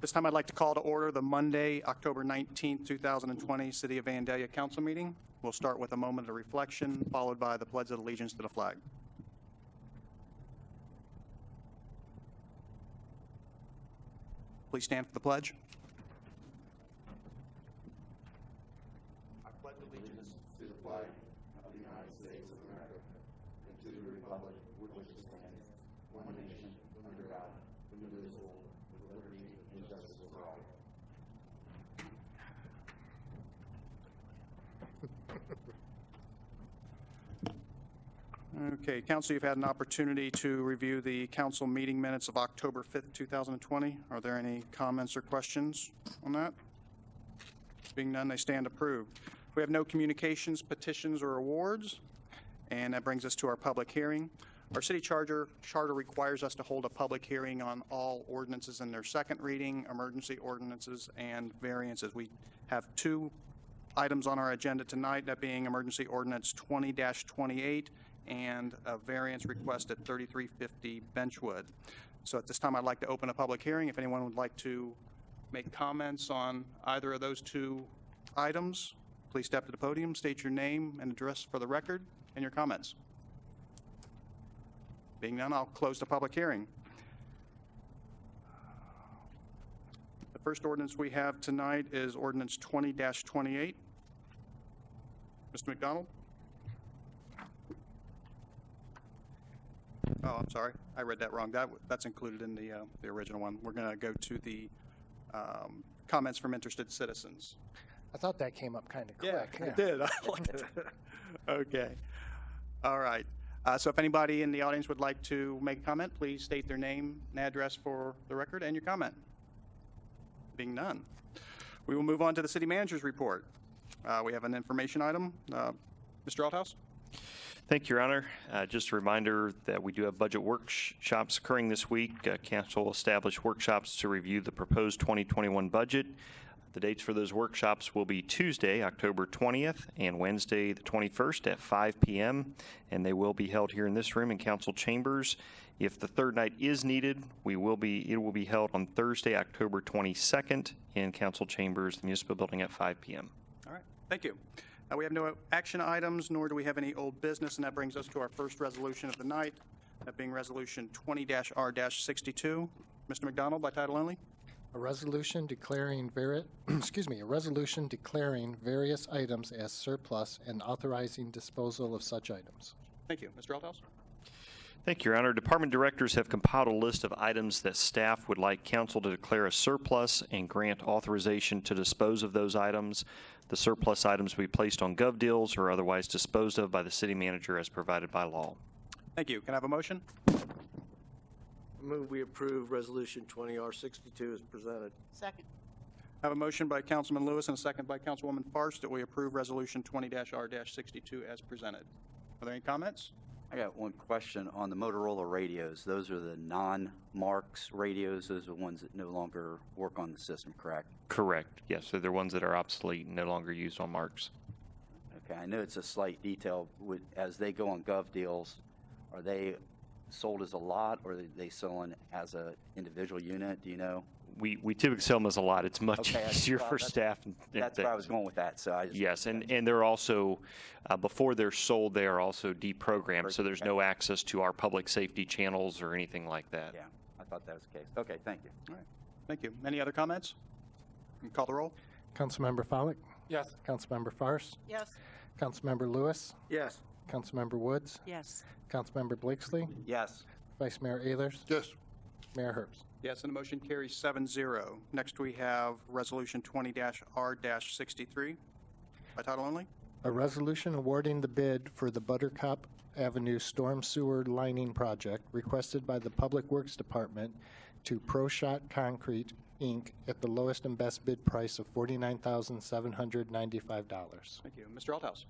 This time I'd like to call to order the Monday, October 19th, 2020 City of Vandalia Council meeting. We'll start with a moment of reflection, followed by the Pledge of Allegiance to the flag. Please stand for the pledge. I pledge allegiance to the flag of the United States of America and to the republic which stands one nation under God, indivisible, with liberty and justice for all. Okay, Council, you've had an opportunity to review the council meeting minutes of October 5th, 2020. Are there any comments or questions on that? Being none, they stand approved. We have no communications, petitions, or awards, and that brings us to our public hearing. Our city charter requires us to hold a public hearing on all ordinances in their second reading, emergency ordinances, and variances. We have two items on our agenda tonight, that being emergency ordinance 20-28 and a variance request at 3350 Benchwood. So at this time, I'd like to open a public hearing. If anyone would like to make comments on either of those two items, please step to the podium, state your name and address for the record, and your comments. Being none, I'll close the public hearing. The first ordinance we have tonight is ordinance 20-28. Mr. McDonald? Oh, I'm sorry. I read that wrong. That's included in the original one. We're going to go to the comments from interested citizens. I thought that came up kind of quick. Yeah, it did. I liked it. Okay. All right. So if anybody in the audience would like to make a comment, please state their name and address for the record and your comment. Being none, we will move on to the city manager's report. We have an information item. Mr. Althouse? Thank you, Your Honor. Just a reminder that we do have budget workshops occurring this week. Council will establish workshops to review the proposed 2021 budget. The dates for those workshops will be Tuesday, October 20th, and Wednesday, the 21st at 5 p.m., and they will be held here in this room in council chambers. If the third night is needed, it will be held on Thursday, October 22nd, in council chambers, the municipal building at 5 p.m. All right. Thank you. We have no action items, nor do we have any old business, and that brings us to our first resolution of the night, that being Resolution 20-R-62. Mr. McDonald, by title only. A resolution declaring various items as surplus and authorizing disposal of such items. Thank you. Mr. Althouse? Thank you, Your Honor. Department directors have compiled a list of items that staff would like council to declare a surplus and grant authorization to dispose of those items. The surplus items will be placed on gov deals or otherwise disposed of by the city manager as provided by law. Thank you. Can I have a motion? Move we approve Resolution 20-R-62 as presented. Second. I have a motion by Councilman Lewis and a second by Councilwoman Farst that we approve Resolution 20-R-62 as presented. Are there any comments? I got one question on the Motorola radios. Those are the non-Marks radios. Those are the ones that no longer work on the system, correct? Correct. Yes, so they're ones that are obsolete and no longer used on Marks. Okay, I know it's a slight detail. As they go on gov deals, are they sold as a lot or are they selling as an individual unit? Do you know? We typically sell them as a lot. It's much easier for staff. That's where I was going with that. So I just, yes, and they're also, before they're sold, they are also deprogrammed, so there's no access to our public safety channels or anything like that. Yeah, I thought that was the case. Okay, thank you. All right. Thank you. Any other comments? You can call the roll. Councilmember Follick? Yes. Councilmember Farst? Yes. Councilmember Lewis? Yes. Councilmember Woods? Yes. Councilmember Blakesley? Yes. Vice Mayor Ehlers? Yes. Mayor Herbst? Yes, and the motion carries 7-0. Next, we have Resolution 20-R-63 by title only. A resolution awarding the bid for the Buttercup Avenue Storm Sewer Lining Project requested by the Public Works Department to ProShot Concrete, Inc. at the lowest and best bid price of $49,795. Thank you. Mr. Althouse?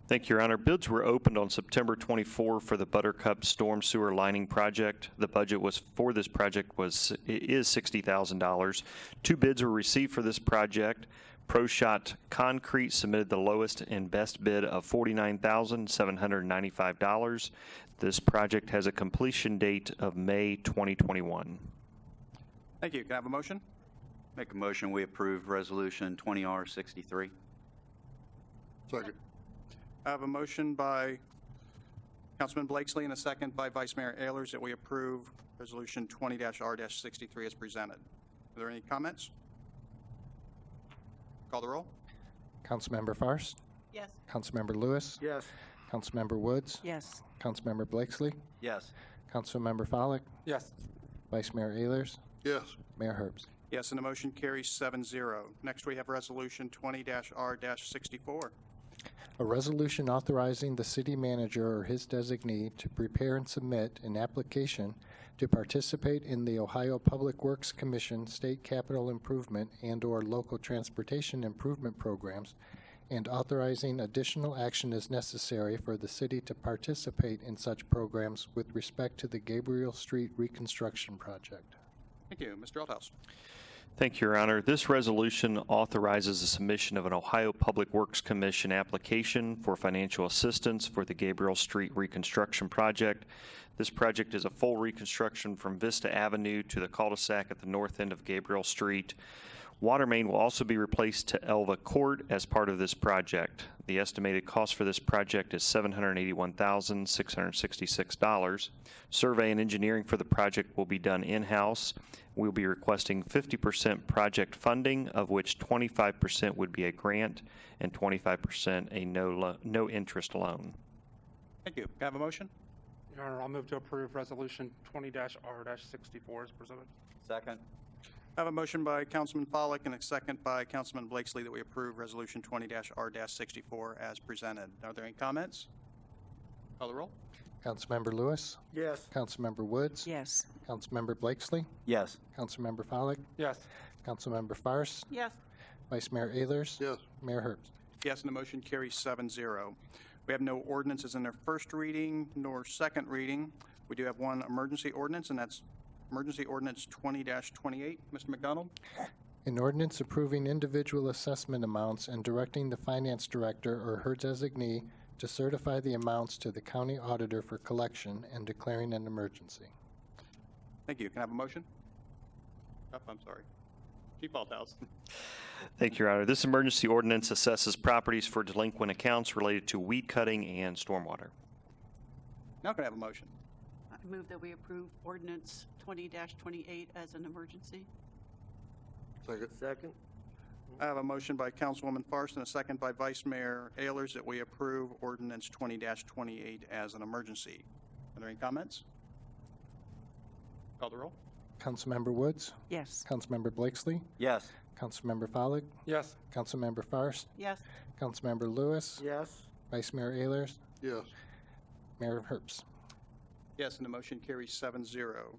Thank you, Your Honor. Bids were opened on September 24 for the Buttercup Storm Sewer Lining Project. The budget for this project is $60,000. Two bids were received for this project. ProShot Concrete submitted the lowest and best bid of $49,795. This project has a completion date of May 2021. Thank you. Can I have a motion? Make a motion, we approve Resolution 20R63. Second. I have a motion by Councilman Blakesley and a second by Vice Mayor Ehlers that we approve Resolution 20-R-63 as presented. Are there any comments? Call the roll. Councilmember Fairst, Yes. Councilmember Lewis, Yes. Councilmember Woods, Yes. Councilmember Blakesley, Yes. Councilmember Follak, Yes. Vice Mayor Ehlers, Yes. Mayor Herbst. Yes, and the motion carries 7-0. Next, we have Resolution 20-R-64. A resolution authorizing the city manager or his designee to prepare and submit an application to participate in the Ohio Public Works Commission State Capital Improvement and/or Local Transportation Improvement Programs, and authorizing additional action as necessary for the city to participate in such programs with respect to the Gabriel Street Reconstruction Project. Thank you. Mr. Althouse. Thank you, Your Honor. This resolution authorizes the submission of an Ohio Public Works Commission application for financial assistance for the Gabriel Street Reconstruction Project. This project is a full reconstruction from Vista Avenue to the cul-de-sac at the north end of Gabriel Street. Water main will also be replaced to Elva Court as part of this project. The estimated cost for this project is $781,666. Survey and engineering for the project will be done in-house. We'll be requesting 50% project funding, of which 25% would be a grant and 25% a no interest loan. Thank you. Can I have a motion? Your Honor, I'll move to approve Resolution 20-R-64 as presented. Second. I have a motion by Councilman Follak and a second by Councilman Blakesley that we approve Resolution 20-R-64 as presented. Are there any comments? Call the roll. Councilmember Lewis, Yes. Councilmember Woods, Yes. Councilmember Blakesley, Yes. Councilmember Follak, Yes. Councilmember Fairst, Yes. Vice Mayor Ehlers, Yes. Mayor Herbst. Yes, and the motion carries 7-0. We have no ordinances in their first reading nor second reading. We do have one emergency ordinance, and that's Emergency Ordinance 20-28. Mr. McDonald? An ordinance approving individual assessment amounts and directing the finance director or her designee to certify the amounts to the county auditor for collection and declaring an emergency. Thank you. Can I have a motion? Oh, I'm sorry. Chief Althouse. Thank you, Your Honor. This emergency ordinance assesses properties for delinquent accounts related to weed cutting and stormwater. Now can I have a motion? I move that we approve ordinance 20-28 as an emergency. Second. Second. I have a motion by Councilwoman Fairst and a second by Vice Mayor Ehlers that we approve Ordinance 20-28 as an emergency. Are there any comments? Call the roll. Councilmember Woods, Yes. Councilmember Blakesley, Yes. Councilmember Follak, Yes. Councilmember Fairst, Yes. Councilmember Lewis, Yes. Vice Mayor Ehlers, Yes. Mayor Herbst. Yes, and the motion carries 7-0.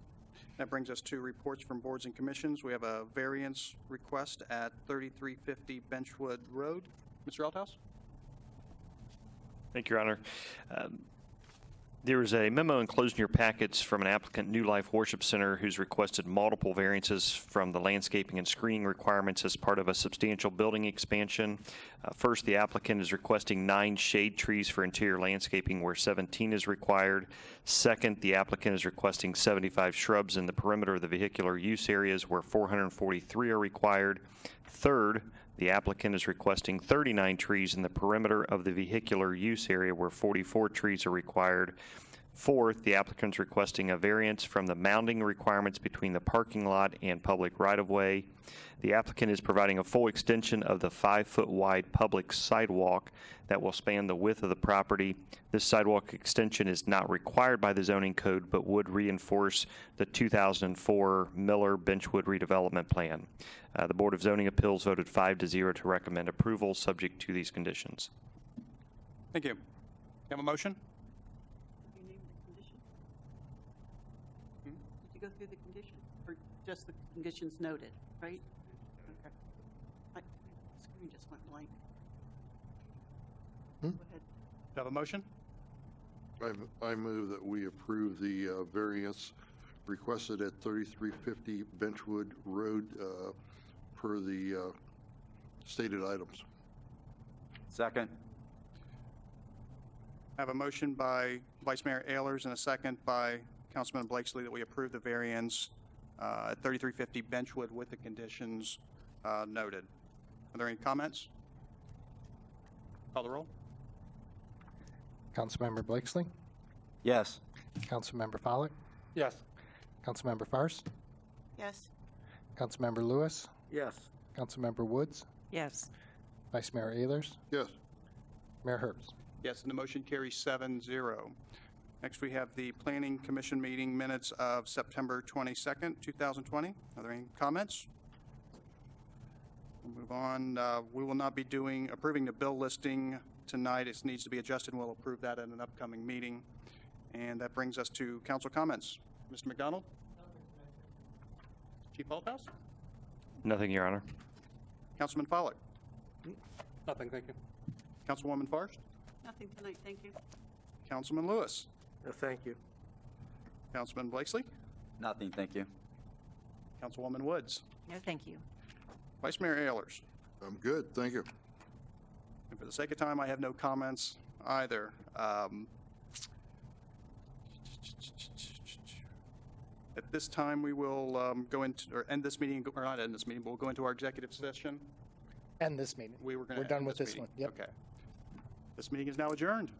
That brings us to reports from boards and commissions. We have a variance request at 3350 Benchwood Road. Mr. Althouse? Thank you, Your Honor. There is a memo enclosed in your packets from an applicant, New Life Worship Center, who's requested multiple variances from the landscaping and screening requirements as part of a substantial building expansion. First, the applicant is requesting 9 shade trees for interior landscaping where 17 is required. Second, the applicant is requesting 75 shrubs in the perimeter of the vehicular use areas where 443 are required. Third, the applicant is requesting 39 trees in the perimeter of the vehicular use area where 44 trees are required. Fourth, the applicant is requesting a variance from the mounding requirements between the parking lot and public right-of-way. The applicant is providing a full extension of the 5-foot wide public sidewalk that will span the width of the property. This sidewalk extension is not required by the zoning code, but would reinforce the 2004 Miller Benchwood redevelopment plan. The Board of Zoning Appeals voted 5-0 to recommend approval, subject to these conditions. Thank you. Have a motion? Did you name the condition? Did you go through the condition? Or just the conditions noted, right? Okay. My screen just went blank. Go ahead. Have a motion? I move that we approve the variance requested at 3350 Benchwood Road per the stated items. Second. I have a motion by Vice Mayor Ehlers and a second by Councilman Blakesley that we approve the variance at 3350 Benchwood with the conditions noted. Are there any comments? Call the roll. Councilmember Blakesley, Yes. Councilmember Follak, Yes. Councilmember Fairst, Yes. Councilmember Lewis, Yes. Councilmember Woods, Yes. Vice Mayor Ehlers, Yes. Mayor Herbst. Yes, and the motion carries 7-0. Next, we have the Planning Commission meeting minutes of September 22nd, 2020. Are there any comments? We'll move on. We will not be approving the bill listing tonight. It needs to be adjusted, and we'll approve that at an upcoming meeting. And that brings us to council comments. Mr. McDonald? Chief Althouse? Nothing, Your Honor. Councilman Follak? Nothing, thank you. Councilwoman Forrest? Nothing tonight, thank you. Councilman Lewis? No, thank you. Councilman Blakesley? Nothing, thank you. Councilwoman Woods? No, thank you. Vice Mayor Ehlers? I'm good, thank you. And for the sake of time, I have no comments either. At this time, we will go into, or end this meeting, or not end this meeting, but we'll go into our executive session. End this meeting. We were going to We're done end with this meeting. one. Yep. Okay. This meeting is now adjourned.